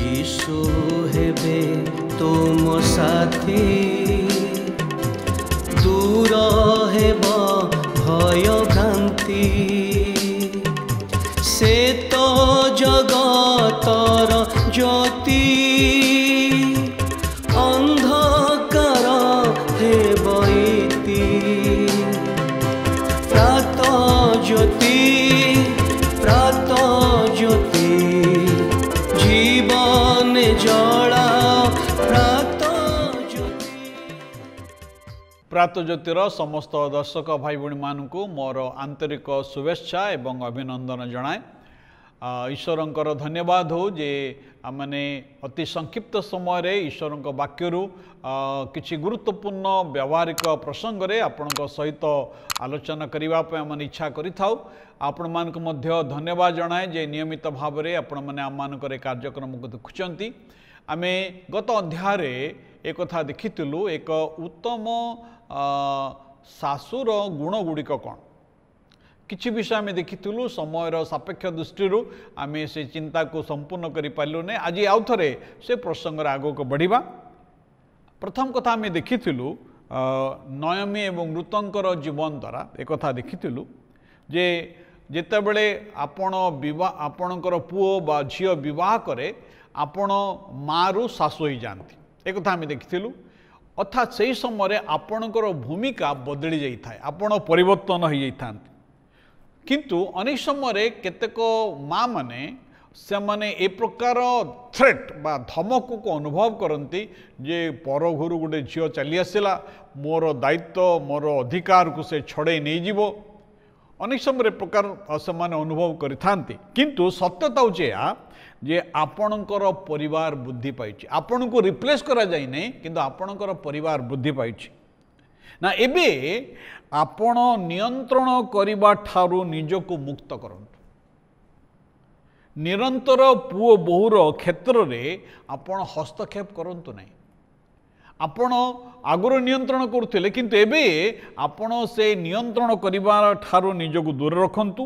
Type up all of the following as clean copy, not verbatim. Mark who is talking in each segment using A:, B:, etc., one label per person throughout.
A: यीशु हेबे तुम साथी दूर हेब भय भ्रांति से तो जगतर ज्योति अंधकार हेब इति प्रात ज्योति जीवन जला
B: प्रात ज्योतिर समस्त दर्शक भाई भूणी मानू मोर आंतरिक शुभेच्छा एवं अभिनंदन जनाए। ईश्वरंकर धन्यवाद हो जे आमने अति संक्षिप्त समय ईश्वर वाक्यरू किछि गुरुत्वपूर्ण व्यावहारिक प्रसंग रे आपणक सहित आलोचना करने आम इच्छा करिथाउ। आपण मानक मध्य धन्यवाद जनाए जे नियमित भाव में आपण मैंने आम मानकर कार्यक्रम को देखुंती। आमे गत अध्याय एक कथा देखिलु एक उत्तम सासुर गुण गुड़िक कौन किछि विषय आम देखिलु। समय सापेक्ष दृष्टि आम से चिंता को संपूर्ण करें आज आउ थे से प्रसंग आग को बढ़िबा। प्रथम कथा आम देखिलु नयमी एवं ऋतंकर जीवन द्वारा एक कथा देखिलु जे जेतेबेले आपण आपणकर पुओ बा झियो विवाह करे आपण मारू सासु हो जाती एक कथा आम देखिलु। अर्थात से समय आपणकर भूमिका बदली जाए आपण परिवर्तन हो जाता किंतु अनेक समय केतेक माँ माने से माने ए प्रकार थ्रेट बा धमक को अनुभव करती जे पर घर गोटे झील चली आसला मोर दायित्व मोर अधिकार को से छड़े नहीं जीवो अनेक समय प्रकार से अनुभव करिथांती। किंतु सत्यता होचे जे आपणकर परिवार बुद्धि पाई आपण को रिप्लेस करा जाय नहीं किंतु आपणकर परिवार बुद्धि पाई ना एबे आपण नियंत्रण करिबा ठारू निजको मुक्त करंतु। निरंतर पुओ बहुर क्षेत्र रे आपण हस्तक्षेप करंतु नहीं। आपण आगुर नियंत्रण करुथिले किंतु एबे आपण से नियंत्रण करिबा ठारू निजको दूर रखंतु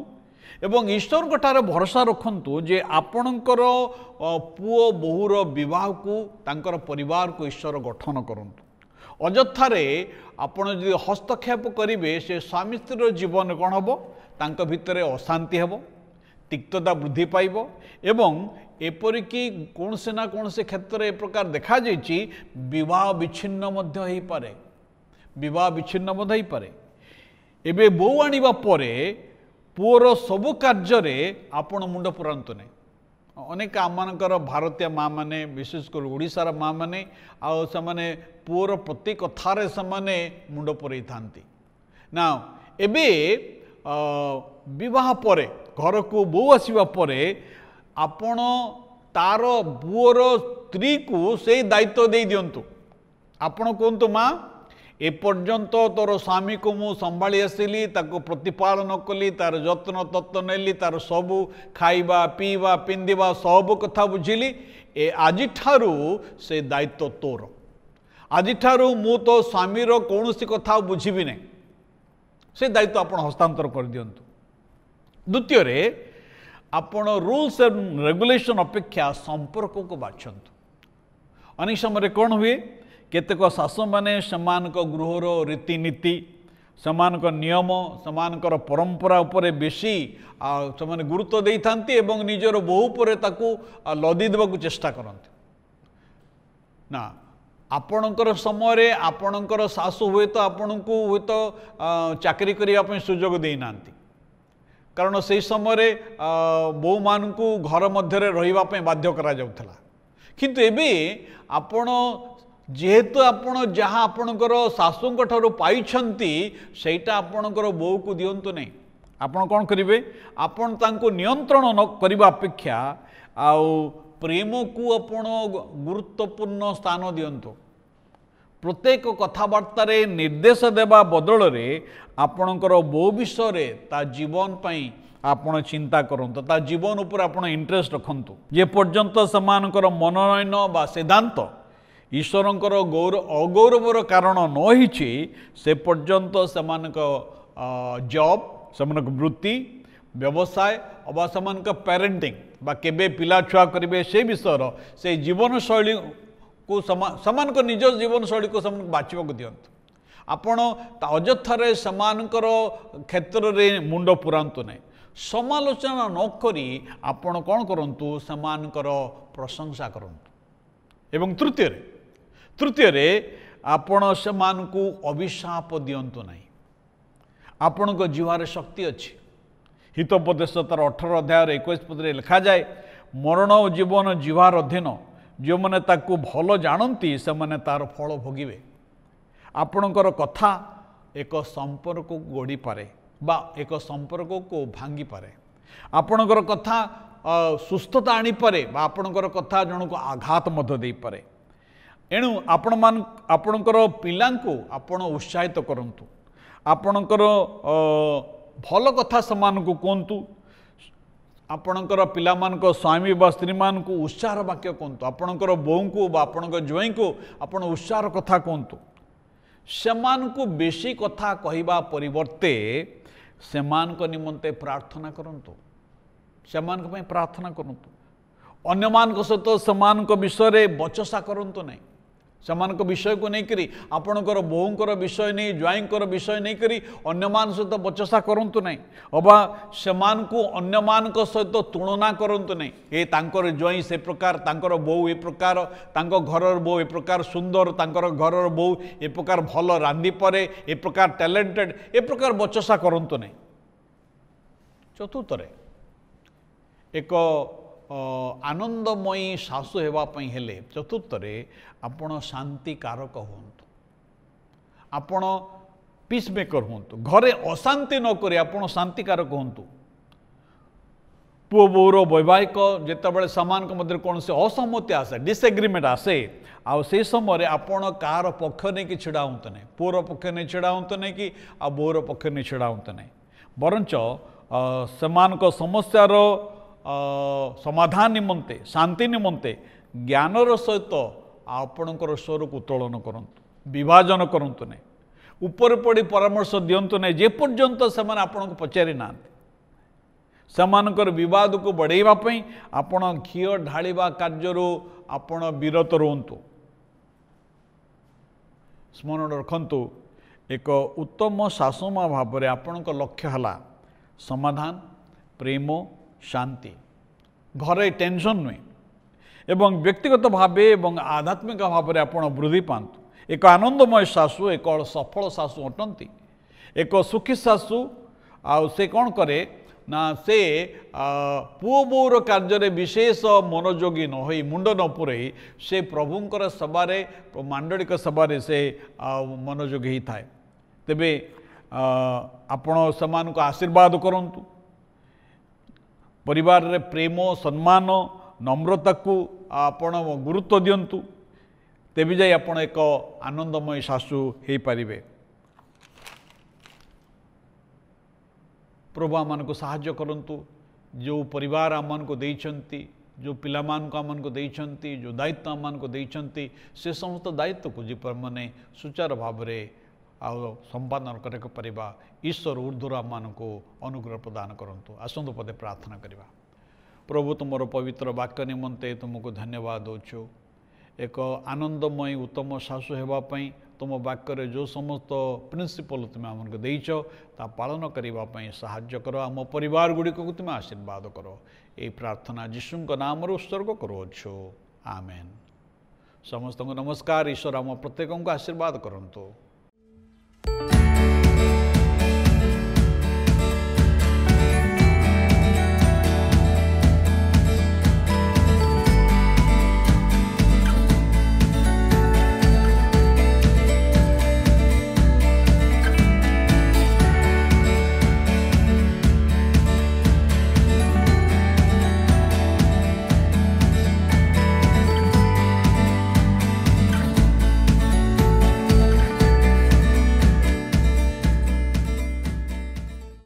B: एवं ईश्वर ठारे भरोसा रखंतु जे आपणकर पुओ बहुर विवाह को तांकर परिवार को ईश्वर गठन करंतु। अजथारे आपण यदि हस्तक्षेप करेंगे से स्वामी स्त्री जीवन कौन हम तांक भितर अशांति हेब तिक्तता वृद्धि पाइब एवं एपरिकी कौन से ना कौन से क्षेत्र ए प्रकार देखा जाइछि विवाह विच्छिन्न मध्य हो पारे विवाह विच्छिन्न मध्य हो पारे। एबे बो आनिबा परे पुओर सबु कार्य आपण मुंड पुरांतु नहीं। अनेक आमर भारतीय माँ मैंने विशेषकर ओडिशार माँ मैंने आने पुओर प्रति कथार से मुंड पुरई था ना। एबे विवाह परे घर को बो आसवा परे आपण तार पुओर स्त्री को से दायित्व दे दिंतु। आपण कहतु माँ एपर्यंत तोर स्वामी को मु संभाली आसली ताको प्रतिपालन कली तार जत्न तत्व नेली तार सबू खाइबा पीवा पिंधिबा सब कथा बुझिली ए आज ठारू से दायित्व तोर आज ठारू मु तो स्वामीर कौन सी कथा बुझिबी नहीं से दायित्व आपण हस्तांतर कर दियंतु। द्वितीय रे आपण रूल्स एंड रेगुलेशन अपेक्षा संपर्क को बाछंतु। अनेक समय कौन हुए केतेक शासु माने समान गृहर रीतिनीति समान नियम समान परंपरा उपरे बेसी से गुरुत्व दे था निजर बहु पर लदी देवा चेष्टा करते ना। आपणकर समय आपणकर शाशु हुए तो आपण को हुए तो चाकरी करने सुजोग देना कारण से समय बहु मान को घर मध्य रही बाध्य करा जाउथला किंतु एबे आपण जेहेतु आपण जहाँ आपणकर शाशुंक ठारू पाइछंती सेटा आपणकर बोऊ को दियंतु नहीं। आपण कौन करिवे आपण तांको नियंत्रण न करिबा अपेक्षा आउ प्रेम को आपण गुरुत्वपूर्ण स्थान दियंतु। प्रत्येक कथबार्ता निर्देश देवा बदल रे आपणकर बोऊ विषय ता जीवन पई आपण चिंता करंतु ता जीवन उपर आपण इंटरेस्ट रखंतु। जे पर्यंत समानकर मनोनयन बा सिद्धांत ईश्वरंकर अगौरवर कारण न होइछि से पर्यंत समानक जॉब समानक वृत्ति व्यवसाय अबा समानक पेरेंटिंग बा केबे पिला छुआ करेंगे से विषय से जीवनशैली को समान निज जीवनशैली को समान बाछवाक दिंतु आपण अजथारे समानकर क्षेत्र में मुंड पुरांतु नहीं समालोचना नक आपण कौन करूँ समानकर प्रशंसा करूँ एवं तृतीय आपण से अभिशाप दिंतु नहीं आपण को जीवार शक्ति अच्छी हितोपदेश तार 18 अध्याय 21 पद लिखा जाए मरण और जीवन जीवार अधीन जो मैंने ताकू भल जानती से मैंने तार फल भोगिबे आपणकर कथा एक संपर्क को गोड़ी पारे बा एक संपर्क को भांगी पारे आपणकर कथा सुस्थता आनी पारे बा आपणकर कथा जन को आघात मध्य दे पारे एणु आपणकर पिलांको आपण उत्साहित करंतु आपणकर भल कथा समान को कहतु आपणकर पिलामान स्वामी बा स्त्री मान को उत्साह वाक्य कहतु आपणकर बोऊ को बा आपणकर ज्वाई को आपण उत्साह कथा कहतु सेमान को बेसी कथा कहवा परिवर्ते सेमान को निमंते प्रार्थना करंतु सेमान को प्रार्थना करंतु अन्य मान को सहित सेमान को विषय रे बचसा करंतु नहीं सेमान को विषय को नहीं करी आपणकर बोऊंकर विषय नहीं ज्वाईंकर विषय नहीं करी अन्य मान सहित बचसा करंतु नहीं अबा सेमान को अन्य मान को सहित तुलना करंतु नहीं ए तांकर ज्वाई से प्रकार तांकर बोऊ ए प्रकार तांको घरर बोऊ ए प्रकार सुंदर तांकर घरर बोऊ ए प्रकार भल रांधी परे ए प्रकार टैलेंटेड ए प्रकार बचसा करंतु नहीं चतुर्थरे एक आनंदमयी शाशु होगापी हेले चतुर्थरे आपण शांति कारक हूँ आपण पीस मेकर हूँ घरे अशांति नक आपण शांति कारक हूँ पुओ बोर वैवाहिक जितेबाला सामान मध्य कौन से असहमति आसे डिसएग्रीमेंट आसे आ से समय आपण कार पक्ष नहीं छिड़ा हूँ नहीं पुओर पक्ष नहीं छिड़ा हूँ नहीं कि आ बोर पक्ष नहीं छिड़ा हूँ नहीं बरंच सेमान समस्यार समाधान निमंते शांति निमंते ज्ञानर सहित आपणकर स्वर को उत्तोलन करंतु विभाजन करंतु नहीं ऊपर पड़ी परामर्श दिंतु नहीं जे पर्यंत से आपन को पचारि ना सेमानकर विवाद को बढ़ाइवाई आपण घीओ ढालिबा कार्य आपण विरत रुहतु स्मरण रखंतु एक उत्तम शाशुमा भाव में आपण लक्ष्य है समाधान प्रेम शांति घरे टेंशन नुहे एवं व्यक्तिगत भाव एवं आध्यात्मिक भाव में आपण वृद्धि पातु एक आनंदमय शाशु एक सफल शाशु अटंती एक सुखी शाशु से कौन करे ना से पुओ बोर कार्य विशेष मनोयोगी न हो मुंड न पुरई से प्रभुंकर सबारे मांडलिक सबारे से मनोयोगी ही थाए तेबे आपण समान को आशीर्वाद करंतु परिवार रे प्रेम सम्मान नम्रता को आपण गुरुत्व दिंतु तेबे जाई आपण एक आनंदमय शाशु हो पारिबे। प्रभु आम को साहाय्य करंतु जो परिवार आम को देइछंती जो पिला मान को आम को देइछंती जो दायित्व आम को देइछंती से समस्त दायित्व को जी मैंने सुचार भाव में संपादन करा ईश्वर ऊर्ध्वर आम को अनुग्रह प्रदान करंतु। आसंतु पदे प्रार्थना करवा। प्रभु तुमर पवित्र वाक्य निमंते तुमको धन्यवाद दौछु एक आनंदमय उत्तम शाशु होगापी तुम वाक्य जो समस्त प्रिंसिपल तुम आमको देच ता पालन करने साहाय्य कर आम परिवार गुड़िक को तुम आशीर्वाद कर ये प्रार्थना यीशु नाम उत्सर्ग करुछु आमेन। समस्त नमस्कार। ईश्वर आम प्रत्येक को आशीर्वाद करंतु।